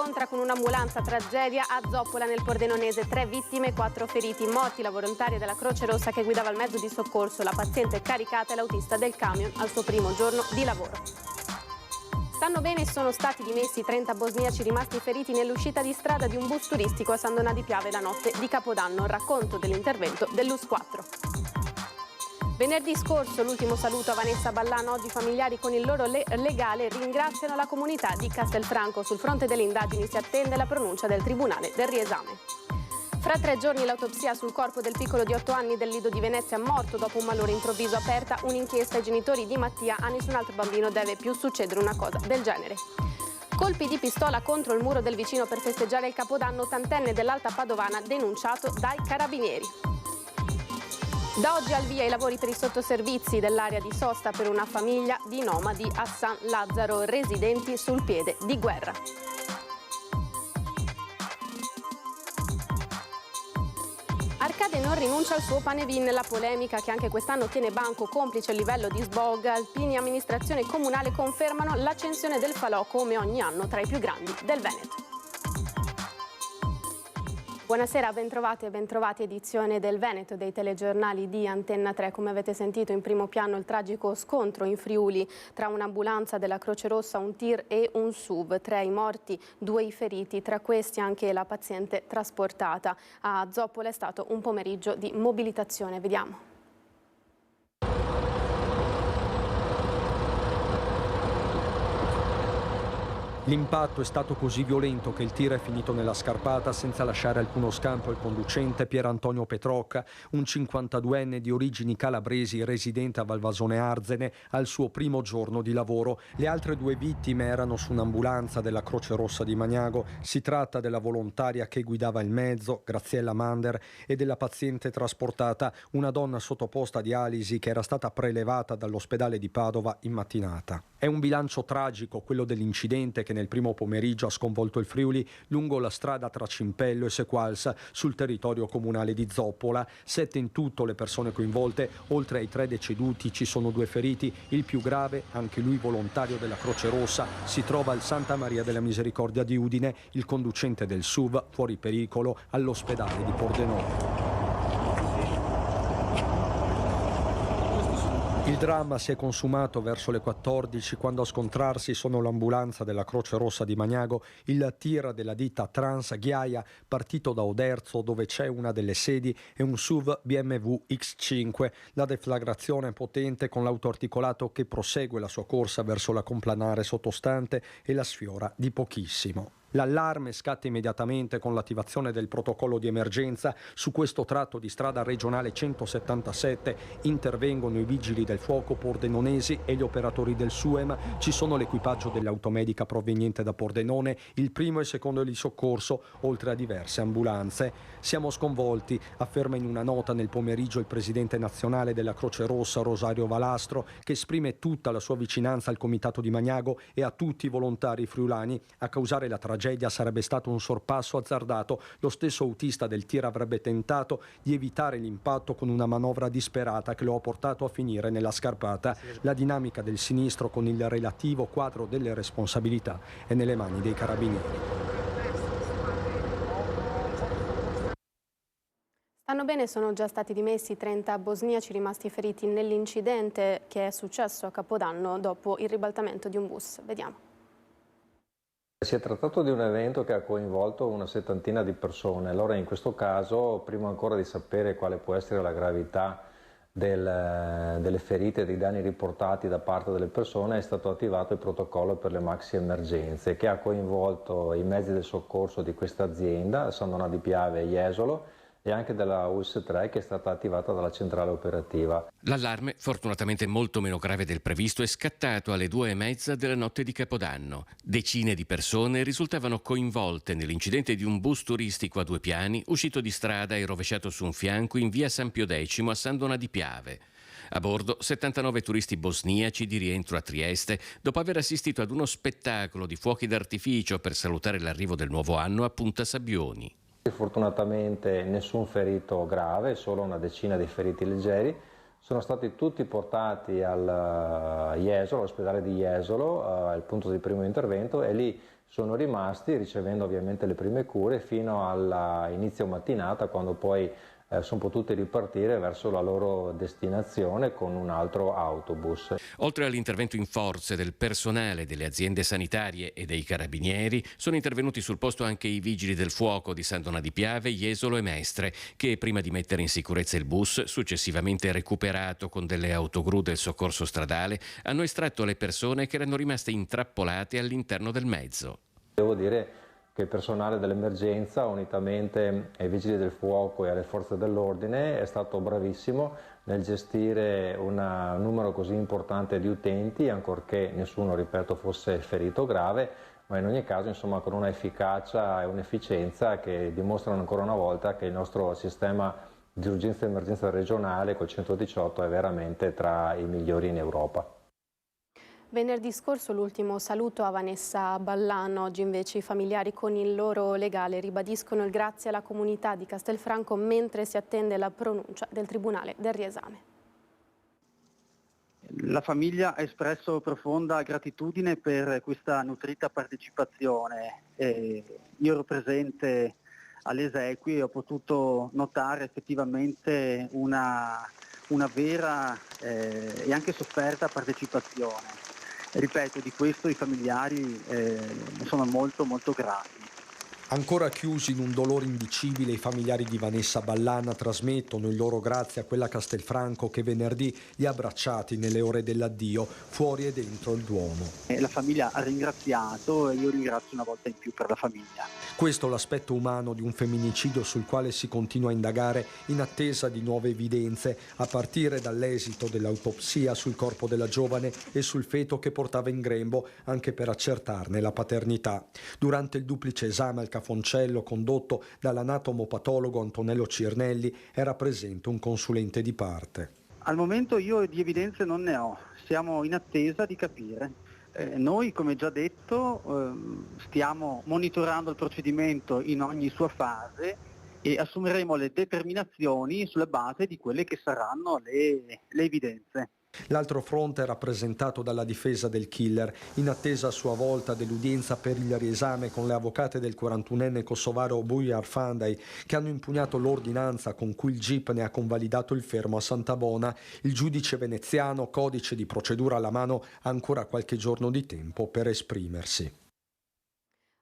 scontra con un'ambulanza, tragedia a Zoppola nel Pordenonese, 3 vittime, 4 feriti, morti la volontaria della Croce Rossa che guidava il mezzo di soccorso, la paziente caricata e l'autista del camion al suo primo giorno di lavoro. Stanno bene, sono stati dimessi 30 bosniaci rimasti feriti nell'uscita di strada di un bus turistico a San Donà di Piave la notte di Capodanno, racconto dell'intervento dell'US 4. Venerdì scorso l'ultimo saluto a Vanessa Ballano, oggi familiari con il loro legale ringraziano la comunità di Castelfranco. Sul fronte delle indagini si attende la pronuncia del Tribunale del riesame. Fra 3 giorni l'autopsia sul corpo del piccolo di 8 anni del Lido di Venezia morto dopo un malore improvviso, aperta un'inchiesta ai genitori di Mattia. A nessun altro bambino deve più succedere una cosa del genere. Colpi di pistola contro il muro del vicino per festeggiare il Capodanno, ottantenne dell'Alta Padovana denunciato dai carabinieri. Da oggi al via i lavori per i sottoservizi dell'area di sosta per una famiglia di nomadi a San Lazzaro, residenti sul piede di guerra. Arcade non rinuncia al suo Panevin, la polemica che anche quest'anno tiene banco complice il livello di smog. Alpini e amministrazione comunale confermano l'accensione del falò come ogni anno tra i più grandi del Veneto. Buonasera, bentrovati e bentrovati, edizione del Veneto dei telegiornali di Antenna 3. Come avete sentito, in primo piano il tragico scontro in Friuli tra un'ambulanza della Croce Rossa, un tir e un SUV. 3 i morti, 2 i feriti, tra questi anche la paziente trasportata. A Zoppola è stato un pomeriggio di mobilitazione. Vediamo. L'impatto è stato così violento che il tir è finito nella scarpata senza lasciare alcuno scampo al conducente Pier Antonio Petrocca, un 52enne di origini calabresi residente a Valvasone Arzene, al suo primo giorno di lavoro. Le altre 2 vittime erano su un'ambulanza della Croce Rossa di Magnago. Si tratta della volontaria che guidava il mezzo, Graziella Mander, e della paziente trasportata, una donna sottoposta a dialisi che era stata prelevata dall'ospedale di Padova in mattinata. È un bilancio tragico quello dell'incidente che nel primo pomeriggio ha sconvolto il Friuli lungo la strada tra Cimpello e Sequals sul territorio comunale di Zoppola. 7 in tutto le persone coinvolte, oltre ai 3 deceduti ci sono 2 feriti. Il più grave, anche lui volontario della Croce Rossa, si trova al Santa Maria della Misericordia di Udine, il conducente del SUV fuori pericolo all'ospedale di Pordenone. Il dramma si è consumato verso le 14 quando a scontrarsi sono l'ambulanza della Croce Rossa di Magnago, il tir della ditta Trans Ghiaia partito da Oderzo dove c'è una delle sedi e un SUV BMW X5. La deflagrazione è potente con l'autoarticolato che prosegue la sua corsa verso la complanare sottostante e la sfiora di pochissimo. L'allarme scatta immediatamente con l'attivazione del protocollo di emergenza. Su questo tratto di strada regionale 177 intervengono i vigili del fuoco pordenonesi e gli operatori del SUEM. Ci sono l'equipaggio dell'automedica proveniente da Pordenone, il primo e il secondo di soccorso, oltre a diverse ambulanze. Siamo sconvolti, afferma in una nota nel pomeriggio il presidente nazionale della Croce Rossa, Rosario Valastro, che esprime tutta la sua vicinanza al comitato di Magnago e a tutti i volontari friulani. A causare la tragedia sarebbe stato un sorpasso azzardato. Lo stesso autista del tir avrebbe tentato di evitare l'impatto con una manovra disperata che lo ha portato a finire nella scarpata. La dinamica del sinistro con il relativo quadro delle responsabilità è nelle mani dei carabinieri. Stanno bene, sono già stati dimessi 30 bosniaci rimasti feriti nell'incidente che è successo a Capodanno dopo il ribaltamento di un bus. Vediamo. Si è trattato di un evento che ha coinvolto una 70ina di persone. Allora in questo caso, prima ancora di sapere quale può essere la gravità delle ferite e dei danni riportati da parte delle persone, è stato attivato il protocollo per le maxi emergenze che ha coinvolto i mezzi del soccorso di questa azienda, San Donà di Piave e Jesolo, e anche della US 3 che è stata attivata dalla centrale operativa. L'allarme, fortunatamente molto meno grave del previsto, è scattato alle 2:30 della notte di Capodanno. Decine di persone risultavano coinvolte nell'incidente di un bus turistico a 2 piani uscito di strada e rovesciato su un fianco in via San Pio X a San Donà di Piave. A bordo 79 turisti bosniaci di rientro a Trieste dopo aver assistito ad uno spettacolo di fuochi d'artificio per salutare l'arrivo del nuovo anno a Punta Sabbioni. Fortunatamente nessun ferito grave, solo una decina di feriti leggeri. Sono stati tutti portati all'ospedale di Jesolo, al punto di primo intervento, e lì sono rimasti, ricevendo ovviamente le prime cure fino all'inizio mattinata, quando poi sono potuti ripartire verso la loro destinazione con un altro autobus. Oltre all'intervento in forze del personale delle aziende sanitarie e dei carabinieri, sono intervenuti sul posto anche i vigili del fuoco di San Donà di Piave, Jesolo e Mestre, che prima di mettere in sicurezza il bus, successivamente recuperato con delle autogru del soccorso stradale, hanno estratto le persone che erano rimaste intrappolate all'interno del mezzo. Devo dire che il personale dell'emergenza, unitamente ai vigili del fuoco e alle forze dell'ordine, è stato bravissimo nel gestire un numero così importante di utenti, ancorché nessuno, ripeto, fosse ferito grave, ma in ogni caso, insomma, con una efficacia e un'efficienza che dimostrano ancora una volta che il nostro sistema di urgenza e emergenza regionale col 118 è veramente tra i migliori in Europa. Venerdì scorso l'ultimo saluto a Vanessa Ballano, oggi invece i familiari con il loro legale ribadiscono il grazie alla comunità di Castelfranco mentre si attende la pronuncia del Tribunale del riesame. La famiglia ha espresso profonda gratitudine per questa nutrita partecipazione. Io ero presente alle esequie e ho potuto notare effettivamente una vera e anche sofferta partecipazione. Ripeto, di questo i familiari sono molto grati. Ancora chiusi in un dolore indicibile, i familiari di Vanessa Ballana trasmettono il loro grazie a quella Castelfranco che venerdì li ha abbracciati nelle ore dell'addio, fuori e dentro il Duomo. La famiglia ha ringraziato e io ringrazio una volta in più per la famiglia. Questo è l'aspetto umano di un femminicidio sul quale si continua a indagare in attesa di nuove evidenze, a partire dall'esito dell'autopsia sul corpo della giovane e sul feto che portava in grembo, anche per accertarne la paternità. Durante il duplice esame al Cafoncello condotto dall'anatomopatologo Antonello Cirnelli era presente un consulente di parte. Al momento io di evidenze non ne ho, siamo in attesa di capire. Noi, come già detto, stiamo monitorando il procedimento in ogni sua fase e assumeremo le determinazioni sulla base di quelle che saranno le evidenze. L'altro fronte è rappresentato dalla difesa del killer, in attesa a sua volta dell'udienza per il riesame con le avvocate del 41enne kosovaro Bujar Fandaj, che hanno impugnato l'ordinanza con cui il GIP ne ha convalidato il fermo a Santabona. Il giudice veneziano, codice di procedura alla mano, ha ancora qualche giorno di tempo per esprimersi.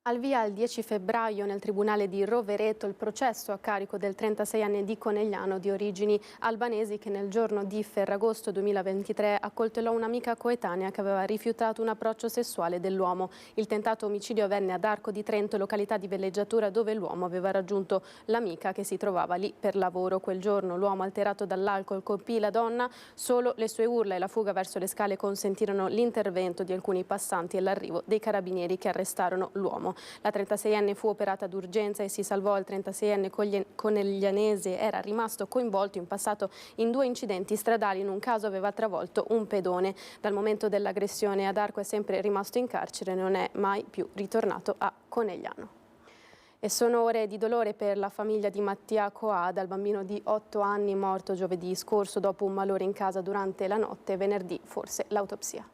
Al via il 10 febbraio nel Tribunale di Rovereto il processo a carico del 36enne di Conegliano di origini albanesi che nel giorno di Ferragosto 2023 accoltellò un'amica coetanea che aveva rifiutato un approccio sessuale dell'uomo. Il tentato omicidio avvenne ad Arco di Trento, località di villeggiatura dove l'uomo aveva raggiunto l'amica che si trovava lì per lavoro. Quel giorno l'uomo, alterato dall'alcol, colpì la donna. Solo le sue urla e la fuga verso le scale consentirono l'intervento di alcuni passanti e l'arrivo dei carabinieri che arrestarono l'uomo. La 36enne fu operata d'urgenza e si salvò. Il 36enne coneglianese era rimasto coinvolto in passato in 2 incidenti stradali. In un caso aveva travolto un pedone. Dal momento dell'aggressione ad Arco è sempre rimasto in carcere e non è mai più ritornato a Conegliano. E sono ore di dolore per la famiglia di Mattia Coada, il bambino di 8 anni morto giovedì scorso dopo un malore in casa durante la notte. Venerdì forse l'autopsia.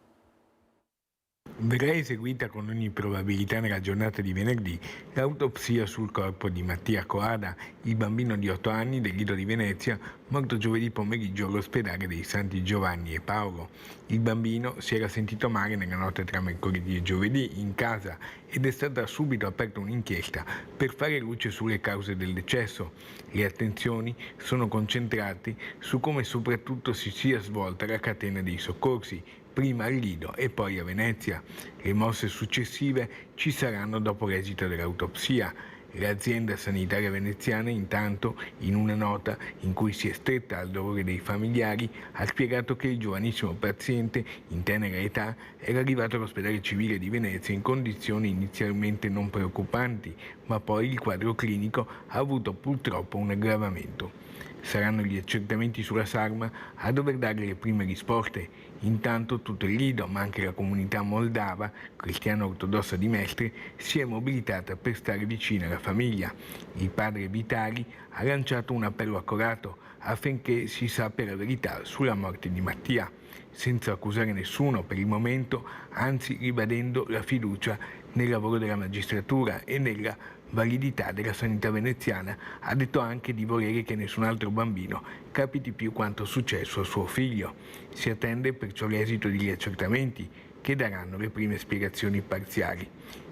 Verrà eseguita con ogni probabilità nella giornata di venerdì l'autopsia sul corpo di Mattia Coada, il bambino di 8 anni del Lido di Venezia, morto giovedì pomeriggio all'ospedale dei Santi Giovanni e Paolo. Il bambino si era sentito male nella notte tra mercoledì e giovedì in casa ed è stata subito aperta un'inchiesta per fare luce sulle cause del decesso. Le attenzioni sono concentrate su come soprattutto si sia svolta la catena dei soccorsi, prima al Lido e poi a Venezia. Le mosse successive ci saranno dopo l'esito dell'autopsia. L'azienda sanitaria veneziana, intanto, in una nota in cui si è stretta al dolore dei familiari, ha spiegato che il giovanissimo paziente, in tenera età, era arrivato all'ospedale civile di Venezia in condizioni inizialmente non preoccupanti, ma poi il quadro clinico ha avuto purtroppo un aggravamento. Saranno gli accertamenti sulla sarma a dover dare le prime risposte. Intanto tutto il Lido, ma anche la comunità moldava, cristiana ortodossa di Mestre, si è mobilitata per stare vicina alla famiglia. Il padre Vitali ha lanciato un appello accorato affinché si sappia la verità sulla morte di Mattia, senza accusare nessuno per il momento, anzi ribadendo la fiducia nel lavoro della magistratura e nella validità della sanità veneziana. Ha detto anche di volere che nessun altro bambino capiti più quanto successo a suo figlio. Si attende perciò l'esito degli accertamenti che daranno le prime spiegazioni parziali.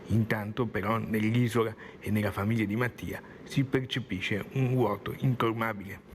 Intanto però nell'isola e nella famiglia di Mattia si percepisce un vuoto incolmabile.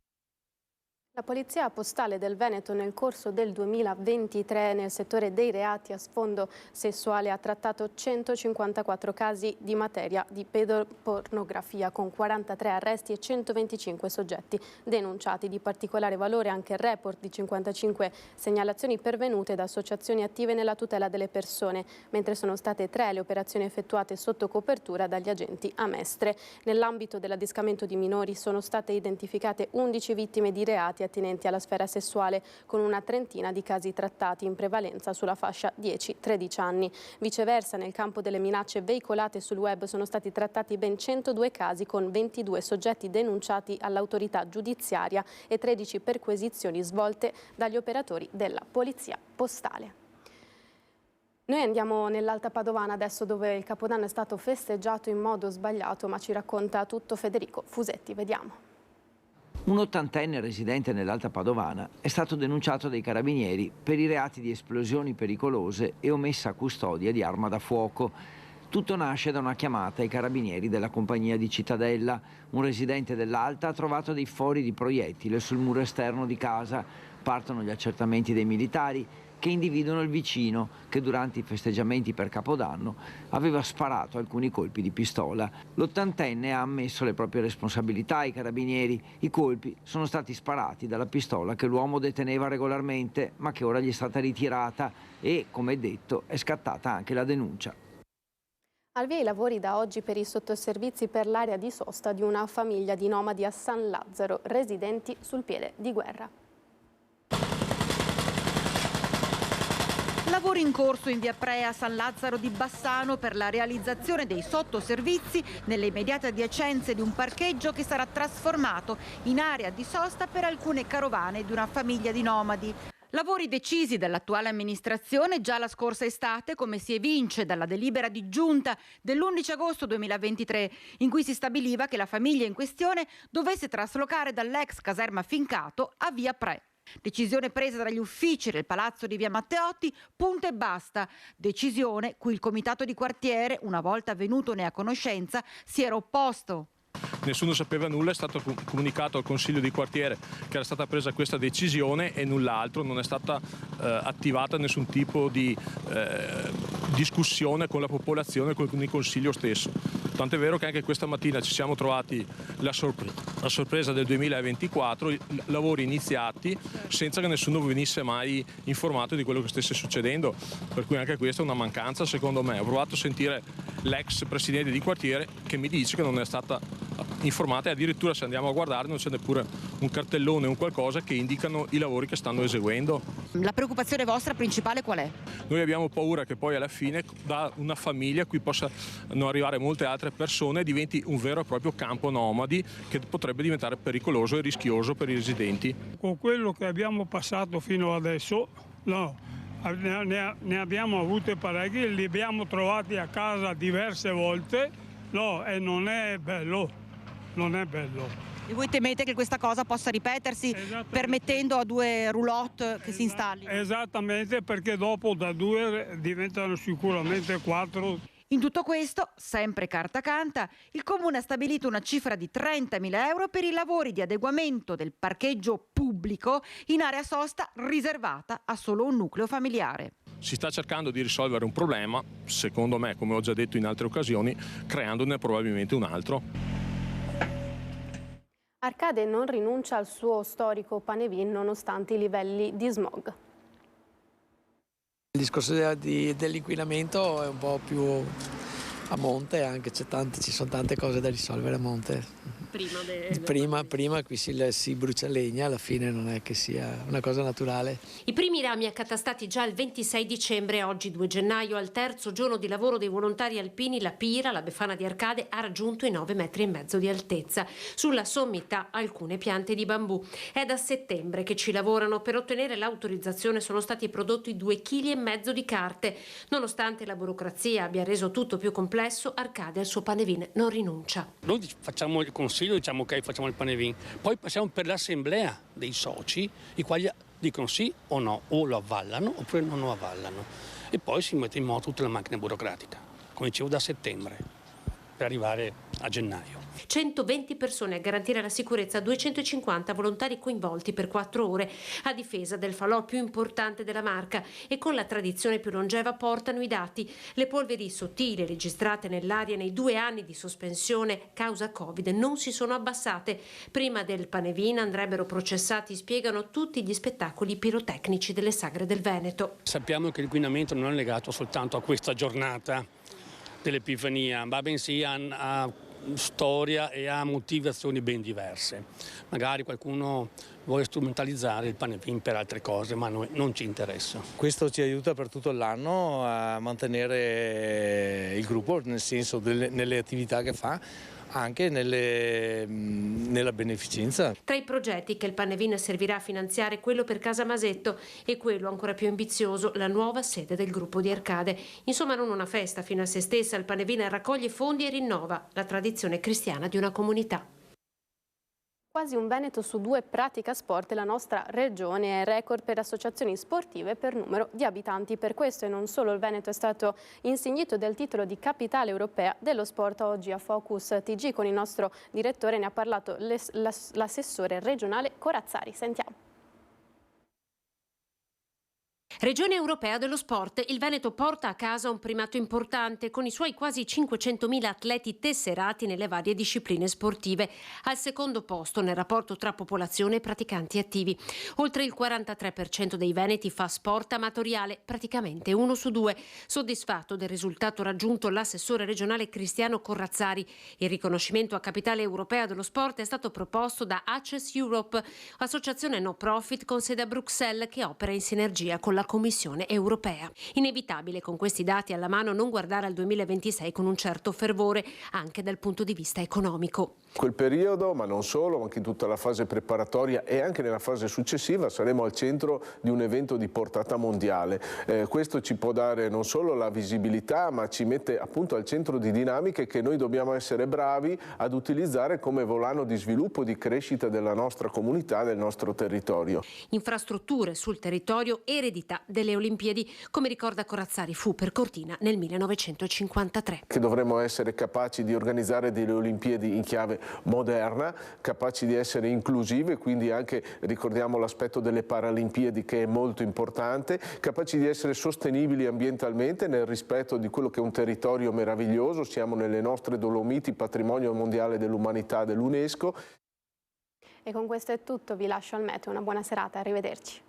La Polizia Postale del Veneto nel corso del 2023 nel settore dei reati a sfondo sessuale ha trattato 154 casi di materia di pedopornografia con 43 arresti e 125 soggetti denunciati. Di particolare valore anche il report di 55 segnalazioni pervenute da associazioni attive nella tutela delle persone, mentre sono state 3 le operazioni effettuate sotto copertura dagli agenti a Mestre. Nell'ambito dell'adescamento di minori sono state identificate 11 vittime di reati attinenti alla sfera sessuale, con una trentina di casi trattati in prevalenza sulla fascia 10-13 anni. Viceversa, nel campo delle minacce veicolate sul web sono stati trattati ben 102 casi con 22 soggetti denunciati all'autorità giudiziaria e 13 perquisizioni svolte dagli operatori della Polizia Postale. Noi andiamo nell'Alta Padovana adesso, dove il Capodanno è stato festeggiato in modo sbagliato, ma ci racconta tutto Federico Fusetti. Vediamo. Un ottantenne residente nell'Alta Padovana è stato denunciato dai carabinieri per i reati di esplosioni pericolose e omessa custodia di arma da fuoco. Tutto nasce da una chiamata ai carabinieri della compagnia di Cittadella. Un residente dell'Alta ha trovato dei fori di proiettile sul muro esterno di casa. Partono gli accertamenti dei militari che individuano il vicino che durante i festeggiamenti per Capodanno aveva sparato alcuni colpi di pistola. L'ottantenne ha ammesso le proprie responsabilità ai carabinieri. I colpi sono stati sparati dalla pistola che l'uomo deteneva regolarmente, ma che ora gli è stata ritirata e, come detto, è scattata anche la denuncia. Al via i lavori da oggi per i sottoservizi per l'area di sosta di una famiglia di nomadi a San Lazzaro, residenti sul piede di guerra. Lavori in corso in via Prea a San Lazzaro di Bassano per la realizzazione dei sottoservizi nelle immediate adiacenze di un parcheggio che sarà trasformato in area di sosta per alcune carovane di una famiglia di nomadi. Lavori decisi dall'attuale amministrazione già la scorsa estate, come si evince dalla delibera di giunta dell'11 agosto 2023, in cui si stabiliva che la famiglia in questione dovesse traslocare dall'ex caserma Fincato a via Pre. Decisione presa dagli uffici del palazzo di via Matteotti, punto e basta. Decisione cui il comitato di quartiere, una volta venutone a conoscenza, si era opposto. Nessuno sapeva nulla, è stato comunicato al Consiglio di quartiere che era stata presa questa decisione e null'altro, non è stata attivata nessun tipo di discussione con la popolazione, con il Consiglio stesso. Tant'è vero che anche questa mattina ci siamo trovati la sorpresa del 2024, lavori iniziati senza che nessuno venisse mai informato di quello che stesse succedendo, per cui anche questa è una mancanza secondo me. Ho provato a sentire l'ex presidente di quartiere che mi dice che non è stata informata e addirittura se andiamo a guardare non c'è neppure un cartellone o un qualcosa che indicano i lavori che stanno eseguendo. La preoccupazione vostra principale qual è? Noi abbiamo paura che poi alla fine da una famiglia a cui possano arrivare molte altre persone diventi un vero e proprio campo nomadi che potrebbe diventare pericoloso e rischioso per i residenti. Con quello che abbiamo passato fino adesso, no, ne abbiamo avute parecchie, li abbiamo trovati a casa diverse volte, no, e non è bello. Non è bello. E voi temete che questa cosa possa ripetersi permettendo a 2 roulotte che si installino? Esattamente, perché dopo da 2 diventano sicuramente 4. In tutto questo, sempre carta canta, il Comune ha stabilito una cifra di 30.000 euro per i lavori di adeguamento del parcheggio pubblico in area sosta riservata a solo un nucleo familiare. Si sta cercando di risolvere un problema, secondo me, come ho già detto in altre occasioni, creandone probabilmente un altro. Arcade non rinuncia al suo storico Panevin nonostante i livelli di smog. Il discorso dell'inquinamento è un po' più a monte, anche ci sono tante cose da risolvere a monte. Prima qui si brucia legna, alla fine non è che sia una cosa naturale. I primi rami accatastati già il 26 dicembre, oggi 2 gennaio, al terzo giorno di lavoro dei volontari alpini, la Pira, la Befana di Arcade, ha raggiunto i 9,5 metri di altezza. Sulla sommità alcune piante di bambù. È da settembre che ci lavorano. Per ottenere l'autorizzazione sono stati prodotti 2,5 kg di carte. Nonostante la burocrazia abbia reso tutto più complesso, Arcade al suo panevin non rinuncia. Noi facciamo il consiglio, diciamo ok, facciamo il panevin, poi passiamo per l'assemblea dei soci, i quali dicono sì o no, o lo avvallano oppure non lo avvallano, e poi si mette in moto tutta la macchina burocratica, come dicevo, da settembre per arrivare a gennaio. 120 persone a garantire la sicurezza, 250 volontari coinvolti per 4 ore a difesa del falò più importante della Marca, e con la tradizione più longeva portano i dati. Le polveri sottili registrate nell'aria nei 2 anni di sospensione causa Covid non si sono abbassate. Prima del panevin andrebbero processati, spiegano, tutti gli spettacoli pirotecnici delle sagre del Veneto. Sappiamo che l'inquinamento non è legato soltanto a questa giornata dell'Epifania, ma bensì a storia e a motivazioni ben diverse. Magari qualcuno vuole strumentalizzare il panevin per altre cose, ma a noi non ci interessa. Questo ci aiuta per tutto l'anno a mantenere il gruppo, nel senso nelle attività che fa, anche nella beneficenza. Tra i progetti che il panevin servirà a finanziare, quello per Casa Masetto e quello ancora più ambizioso, la nuova sede del gruppo di Arcade. Insomma, non una festa fino a se stessa, il panevin raccoglie fondi e rinnova la tradizione cristiana di una comunità. Quasi un Veneto su 2 pratica sport, la nostra regione è record per associazioni sportive per numero di abitanti. Per questo e non solo il Veneto è stato insignito del titolo di capitale europea dello sport. Oggi a Focus TG con il nostro direttore ne ha parlato l'assessore regionale Corazzari. Sentiamo. Regione europea dello sport, il Veneto porta a casa un primato importante con i suoi quasi 500.000 atleti tesserati nelle varie discipline sportive, al secondo posto nel rapporto tra popolazione e praticanti attivi. Oltre il 43% dei veneti fa sport amatoriale, praticamente 1 su 2. Soddisfatto del risultato raggiunto l'assessore regionale Cristiano Corazzari. Il riconoscimento a capitale europea dello sport è stato proposto da Access Europe, associazione no profit con sede a Bruxelles che opera in sinergia con la Commissione europea. Inevitabile con questi dati alla mano non guardare al 2026 con un certo fervore, anche dal punto di vista economico. Quel periodo, ma non solo, anche in tutta la fase preparatoria e anche nella fase successiva saremo al centro di un evento di portata mondiale. Questo ci può dare non solo la visibilità, ma ci mette appunto al centro di dinamiche che noi dobbiamo essere bravi ad utilizzare come volano di sviluppo e di crescita della nostra comunità, del nostro territorio. Infrastrutture sul territorio, eredità delle Olimpiadi, come ricorda Corazzari, fu per Cortina nel 1953. Che dovremmo essere capaci di organizzare delle Olimpiadi in chiave moderna, capaci di essere inclusive, quindi anche ricordiamo l'aspetto delle Paralimpiadi che è molto importante, capaci di essere sostenibili ambientalmente nel rispetto di quello che è un territorio meraviglioso, siamo nelle nostre Dolomiti, patrimonio mondiale dell'umanità dell'UNESCO. E con questo è tutto, vi lascio al meteo, una buona serata, arrivederci.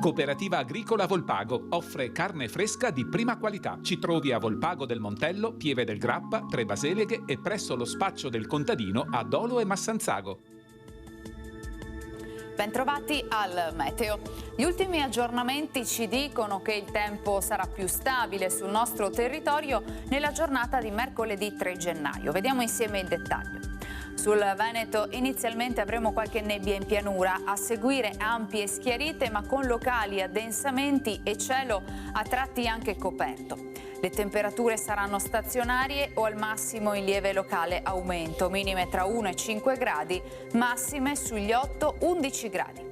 Cooperativa Agricola Volpago offre carne fresca di prima qualità. Ci trovi a Volpago del Montello, Pieve del Grappa, Tre Baseleghe e presso lo spaccio del contadino a Dolo e Massanzago. Bentrovati al meteo. Gli ultimi aggiornamenti ci dicono che il tempo sarà più stabile sul nostro territorio nella giornata di mercoledì 3 gennaio. Vediamo insieme il dettaglio. Sul Veneto inizialmente avremo qualche nebbia in pianura, a seguire ampie schiarite ma con locali addensamenti e cielo a tratti anche coperto. Le temperature saranno stazionarie o al massimo in lieve locale aumento, minime tra 1 e 5 gradi, massime sugli 8-11 gradi.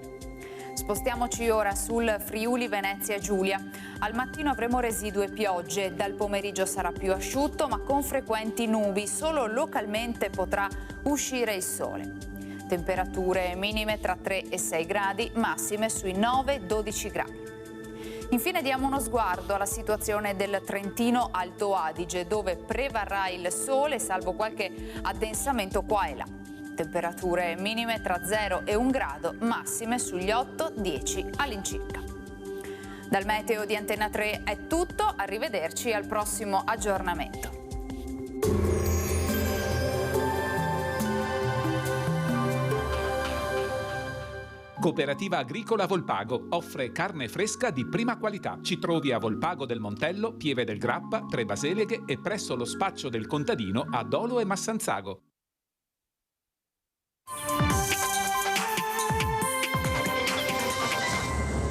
Spostiamoci ora sul Friuli Venezia Giulia. Al mattino avremo residue piogge, dal pomeriggio sarà più asciutto ma con frequenti nubi, solo localmente potrà uscire il sole. Temperature minime tra 3 e 6 gradi, massime sui 9-12 gradi. Infine diamo uno sguardo alla situazione del Trentino Alto Adige, dove prevarrà il sole salvo qualche addensamento qua e là. Temperature minime tra 0 e 1 grado, massime sugli 8-10 all'incirca. Dal meteo di Antena 3 è tutto, arrivederci al prossimo aggiornamento. Cooperativa Agricola Volpago offre carne fresca di prima qualità. Ci trovi a Volpago del Montello, Pieve del Grappa, Tre Baseleghe e presso lo spaccio del contadino a Dolo e Massanzago.